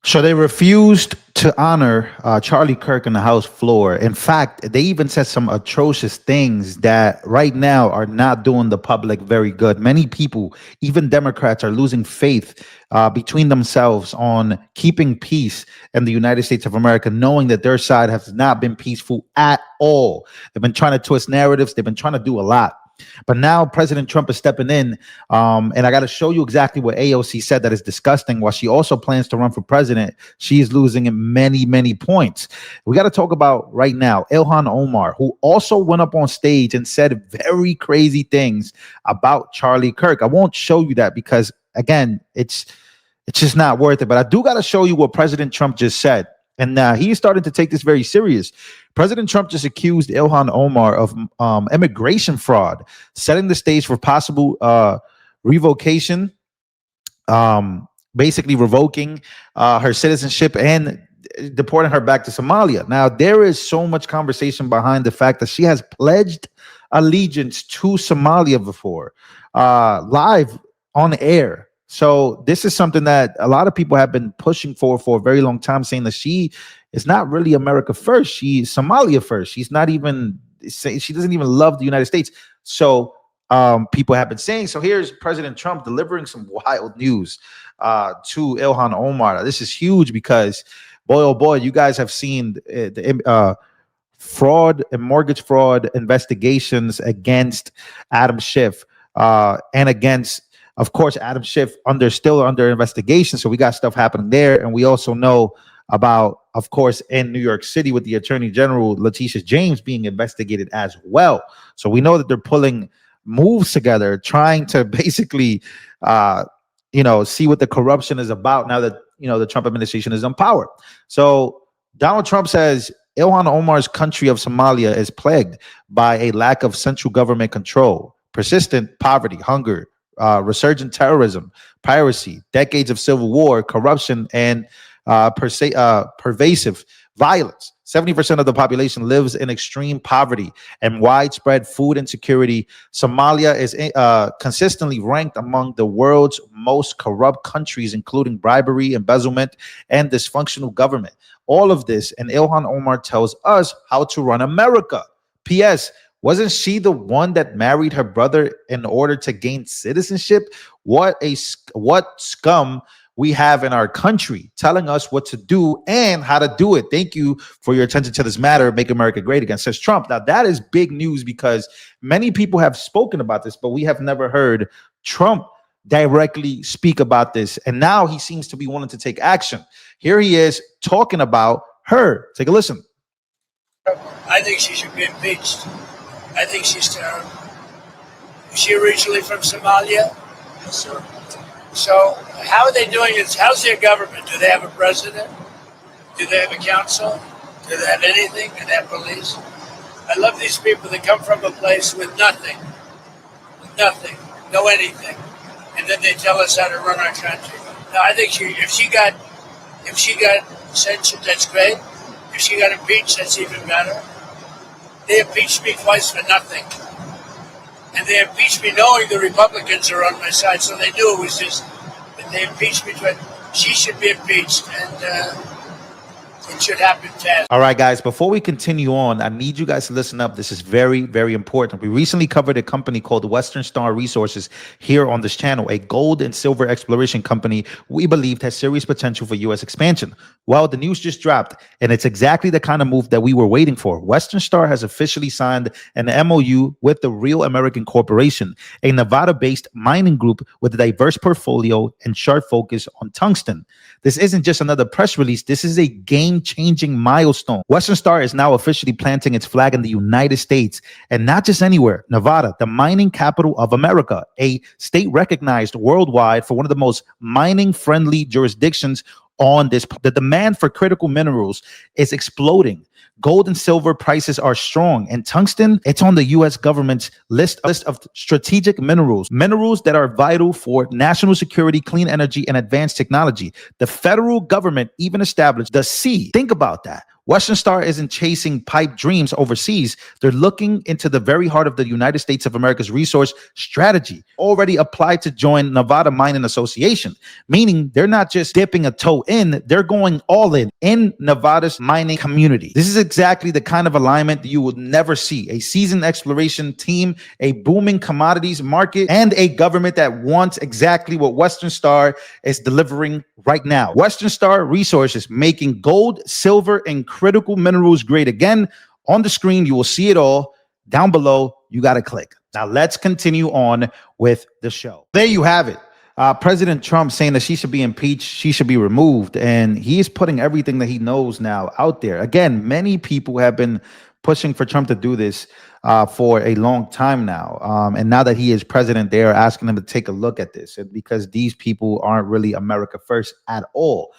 So they refused to honor Charlie Kirk on the House floor. In fact, they even said some atrocious things that right now are not doing the public very good. Many people, even Democrats, are losing faith between themselves on keeping peace in the United States of America, knowing that their side has not been peaceful at all. They've been trying to twist narratives. They've been trying to do a lot. But now President Trump is stepping in, and I got to show you exactly what AOC said that is disgusting. While she also plans to run for president, she is losing in many, many points. We got to talk about right now Ilhan Omar, who also went up on stage and said very crazy things about Charlie Kirk. I won't show you that because, again, it's just not worth it. But I do got to show you what President Trump just said. And he's starting to take this very serious. President Trump just accused Ilhan Omar of immigration fraud, setting the stage for possible revocation, basically revoking her citizenship and deporting her back to Somalia. Now, there is so much conversation behind the fact that she has pledged allegiance to Somalia before, live on air. So this is something that a lot of people have been pushing for a very long time, saying that she is not really America first. She's Somalia first. She doesn't even love the United States. So people have been saying. So here's President Trump delivering some wild news to Ilhan Omar. This is huge because, boy, oh boy, you guys have seen the fraud and mortgage fraud investigations against Adam Schiff and against, of course, Adam Schiff still under investigation. So we got stuff happening there. And we also know about, of course, in New York City with the Attorney General, Letitia James, being investigated as well. So we know that they're pulling moves together, trying to basically, see what the corruption is about now that, the Trump administration is in power. So Donald Trump says Ilhan Omar's country of Somalia is plagued by a lack of central government control, persistent poverty, hunger, resurgent terrorism, piracy, decades of civil war, corruption, and pervasive violence. 70% of the population lives in extreme poverty and widespread food insecurity. Somalia is consistently ranked among the world's most corrupt countries, including bribery, embezzlement, and dysfunctional government. All of this, and Ilhan Omar tells us how to run America. P.S. Wasn't she the one that married her brother in order to gain citizenship? What scum we have in our country telling us what to do and how to do it. Thank you for your attention to this matter. Make America great again, says Trump. Now, that is big news because many people have spoken about this, but we have never heard Trump directly speak about this. And now he seems to be wanting to take action. Here he is talking about her. Take a listen. I think she should be impeached. I think she's terrible. Is she originally from Somalia? Yes, sir. So how are they doing this? How's their government? Do they have a president? Do they have a council? Do they have anything? Do they have police? I love these people that come from a place with nothing, no anything, and then they tell us how to run our country. No, I think if she got censured, that's great. If she got impeached, that's even better. They impeached me twice for nothing. And they impeached me knowing the Republicans are on my side, so they knew it was just, but they impeached me. She should be impeached, and it should happen fast. All right, guys, before we continue on, I need you guys to listen up. This is very, very important. We recently covered a company called Western Star Resources here on this channel, a gold and silver exploration company we believed has serious potential for U.S. expansion. Well, the news just dropped, and it's exactly the kind of move that we were waiting for. Western Star has officially signed an MOU with the Real American Corporation, a Nevada-based mining group with a diverse portfolio and sharp focus on tungsten. This isn't just another press release. This is a game-changing milestone. Western Star is now officially planting its flag in the United States, and not just anywhere. Nevada, the mining capital of America, a state recognized worldwide for one of the most mining-friendly jurisdictions on this. The demand for critical minerals is exploding. Gold and silver prices are strong, and tungsten, it's on the U.S. government's list of strategic minerals that are vital for national security, clean energy, and advanced technology. The federal government even established the C. Think about that. Western Star isn't chasing pipe dreams overseas. They're looking into the very heart of the United States of America's resource strategy, already applied to join Nevada Mining Association, meaning they're not just dipping a toe in, they're going all in Nevada's mining community. This is exactly the kind of alignment that you would never see. A seasoned exploration team, a booming commodities market, and a government that wants exactly what Western Star is delivering right now. Western Star Resources, making gold, silver, and critical minerals great again. On the screen, you will see it all. Down below, you got to click. Now, let's continue on with the show. There you have it. President Trump saying that she should be impeached, she should be removed, and he is putting everything that he knows now out there. Again, many people have been pushing for Trump to do this for a long time now. And now that he is president, they are asking him to take a look at this, because these people aren't really America first at all.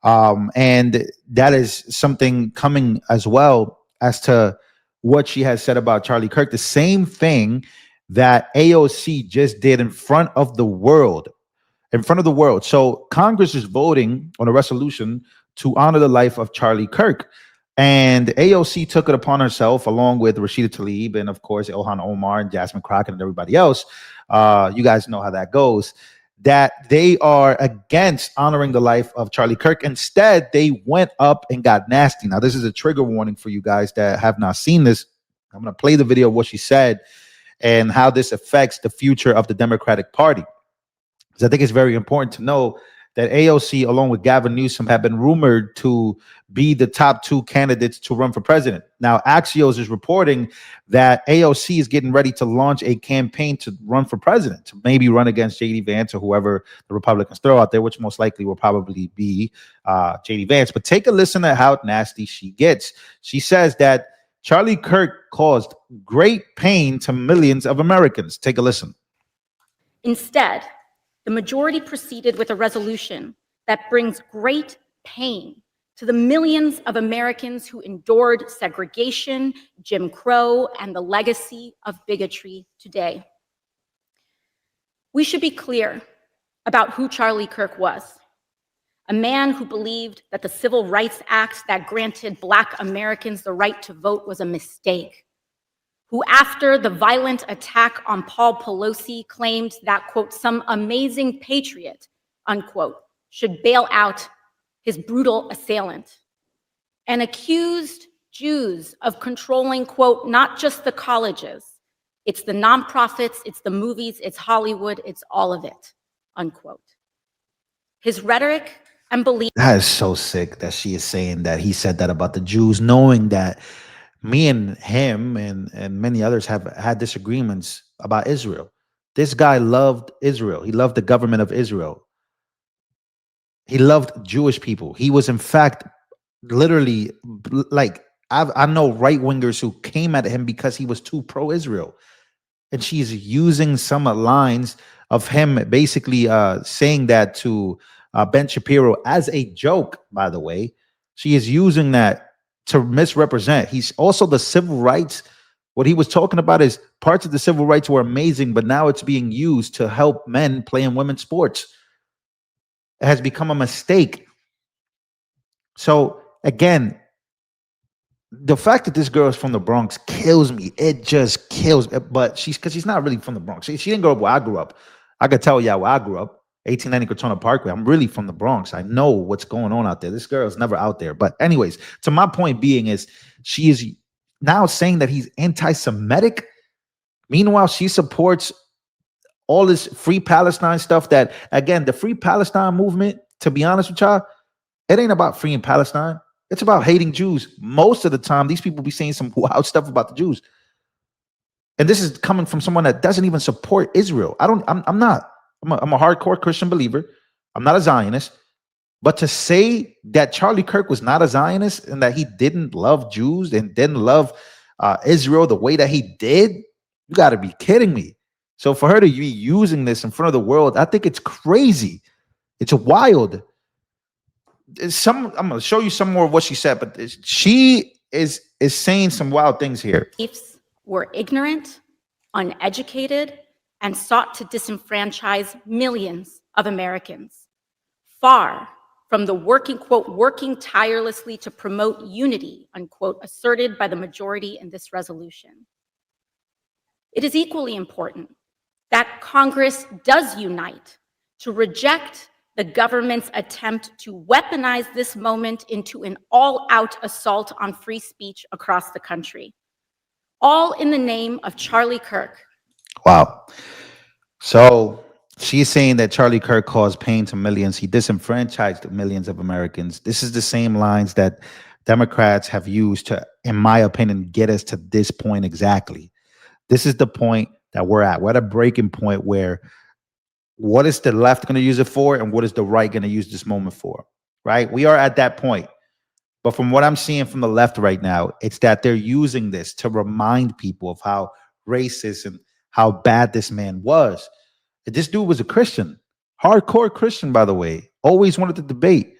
And that is something coming as well as to what she has said about Charlie Kirk, the same thing that AOC just did in front of the world. So Congress is voting on a resolution to honor the life of Charlie Kirk. And AOC took it upon herself, along with Rashida Tlaib and, of course, Ilhan Omar and Jasmine Crockett and everybody else. You guys know how that goes, that they are against honoring the life of Charlie Kirk. Instead, they went up and got nasty. Now, this is a trigger warning for you guys that have not seen this. I'm going to play the video of what she said and how this affects the future of the Democratic Party. Because I think it's very important to know that AOC, along with Gavin Newsom, have been rumored to be the top two candidates to run for president. Now, Axios is reporting that AOC is getting ready to launch a campaign to run for president, to maybe run against J.D. Vance or whoever the Republicans throw out there, which most likely will probably be J.D. Vance. But take a listen to how nasty she gets. She says that Charlie Kirk caused great pain to millions of Americans. Take a listen. Instead, the majority proceeded with a resolution that brings great pain to the millions of Americans who endured segregation, Jim Crow, and the legacy of bigotry today. We should be clear about who Charlie Kirk was. A man who believed that the Civil Rights Act that granted Black Americans the right to vote was a mistake, who after the violent attack on Paul Pelosi claimed that, quote, some amazing patriot, unquote, should bail out his brutal assailant, and accused Jews of controlling, quote, not just the colleges, it's the nonprofits, it's the movies, it's Hollywood, it's all of it, unquote. His rhetoric and belief. That is so sick that she is saying that he said that about the Jews, knowing that me and him and many others have had disagreements about Israel. This guy loved Israel. He loved the government of Israel. He loved Jewish people. He was, in fact, literally, like, I know right-wingers who came at him because he was too pro-Israel. And she's using some lines of him basically saying that to Ben Shapiro as a joke, by the way. She is using that to misrepresent. He's also the civil rights. What he was talking about is parts of the civil rights were amazing, but now it's being used to help men play in women's sports. It has become a mistake. So again, the fact that this girl is from the Bronx kills me. It just kills me. But because she's not really from the Bronx. She didn't grow up where I grew up. I could tell y'all where I grew up. 1890 Cortona Parkway. I'm really from the Bronx. I know what's going on out there. This girl is never out there. But anyways, to my point being is she is now saying that he's anti-Semitic. Meanwhile, she supports all this free Palestine stuff that, again, the free Palestine movement, to be honest with y'all, it ain't about freeing Palestine. It's about hating Jews. Most of the time, these people be saying some wild stuff about the Jews. And this is coming from someone that doesn't even support Israel. I'm a hardcore Christian believer. I'm not a Zionist. But to say that Charlie Kirk was not a Zionist and that he didn't love Jews and didn't love Israel the way that he did, you got to be kidding me. So for her to be using this in front of the world, I think it's crazy. It's wild. I'm going to show you some more of what she said, but she is saying some wild things here. Beliefs were ignorant, uneducated, and sought to disenfranchise millions of Americans, far from the working tirelessly to promote unity, unquote, asserted by the majority in this resolution. It is equally important that Congress does unite to reject the government's attempt to weaponize this moment into an all-out assault on free speech across the country, all in the name of Charlie Kirk. Wow. So she's saying that Charlie Kirk caused pain to millions. He disenfranchised millions of Americans. This is the same lines that Democrats have used to, in my opinion, get us to this point exactly. This is the point that we're at. We're at a breaking point where what is the left going to use it for and what is the right going to use this moment for, right? We are at that point. But from what I'm seeing from the left right now, it's that they're using this to remind people of how racist and how bad this man was. This dude was a Christian, hardcore Christian, by the way, always wanted to debate.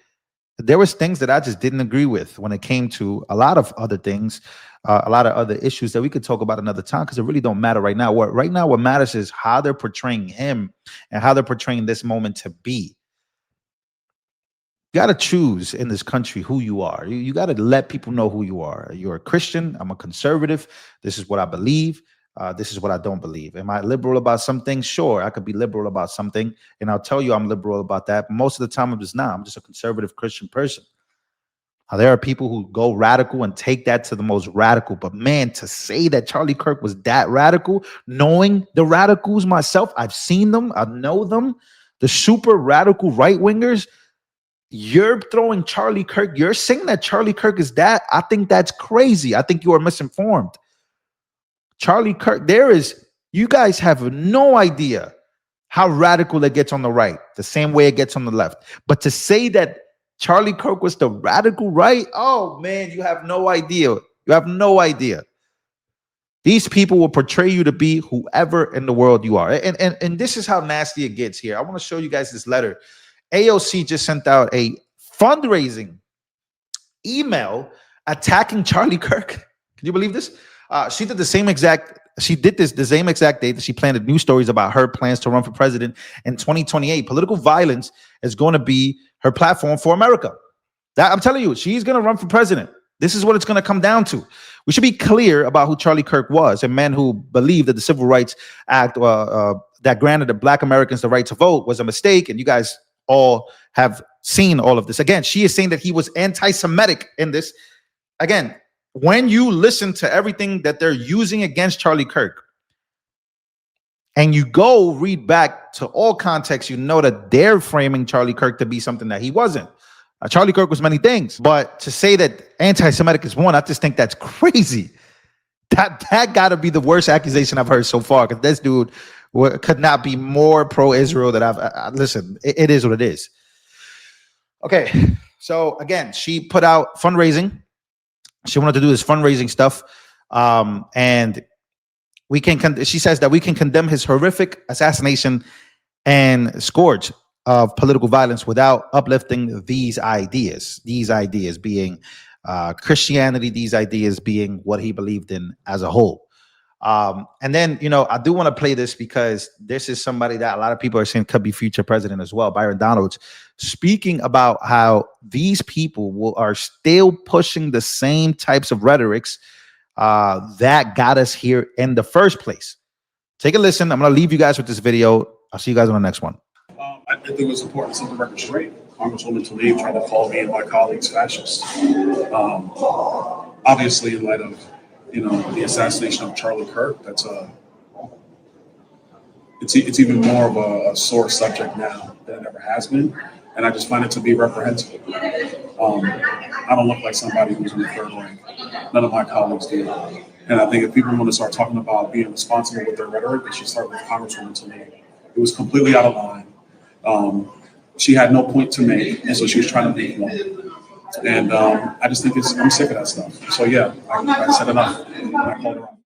There was things that I just didn't agree with when it came to a lot of other things, a lot of other issues that we could talk about another time because it really don't matter right now. What matters is how they're portraying him and how they're portraying this moment to be. You got to choose in this country who you are. You got to let people know who you are. You're a Christian. I'm a conservative. This is what I believe. This is what I don't believe. Am I liberal about some things? Sure, I could be liberal about something, and I'll tell you I'm liberal about that. But most of the time, I'm just not. I'm just a conservative Christian person. Now, there are people who go radical and take that to the most radical. But man, to say that Charlie Kirk was that radical, knowing the radicals myself, I've seen them, I know them, the super radical right-wingers, you're throwing Charlie Kirk, you're saying that Charlie Kirk is that? I think that's crazy. I think you are misinformed. Charlie Kirk, you guys have no idea how radical it gets on the right, the same way it gets on the left. But to say that Charlie Kirk was the radical right, oh man, you have no idea. You have no idea. These people will portray you to be whoever in the world you are. And this is how nasty it gets here. I want to show you guys this letter. AOC just sent out a fundraising email attacking Charlie Kirk. Can you believe this? She did the same exact day that she planted news stories about her plans to run for president in 2028. Political violence is going to be her platform for America. That I'm telling you, she's going to run for president. This is what it's going to come down to. We should be clear about who Charlie Kirk was, a man who believed that the Civil Rights Act that granted the Black Americans the right to vote was a mistake. And you guys all have seen all of this. Again, she is saying that he was anti-Semitic in this. Again, when you listen to everything that they're using against Charlie Kirk and you go read back to all context, you know that they're framing Charlie Kirk to be something that he wasn't. Charlie Kirk was many things, but to say that anti-Semitic is one, I just think that's crazy. That got to be the worst accusation I've heard so far, because this dude could not be more pro-Israel that listen, it is what it is. Okay, so again, she put out fundraising. She wanted to do this fundraising stuff, and she says that we can condemn his horrific assassination and scourge of political violence without uplifting these ideas being Christianity, these ideas being what he believed in as a whole. And then, I do want to play this because this is somebody that a lot of people are saying could be future president as well. Byron Donalds speaking about how these people are still pushing the same types of rhetorics that got us here in the first place. Take a listen. I'm going to leave you guys with this video. I'll see you guys on the next one. I think it was important to set the record straight. Congresswoman Tlaib tried to call me and my colleagues fascists. Obviously, in light of the assassination of Charlie Kirk, it's even more of a sore subject now than it ever has been, and I just find it to be reprehensible. I don't look like somebody who's in the third rank. None of my colleagues do. And I think if people want to start talking about being responsible with their rhetoric, they should start with Congresswoman Tlaib. It was completely out of line. She had no point to make, and so she was trying to make one. And I just think I'm sick of that stuff. So yeah, I said enough. I called her out.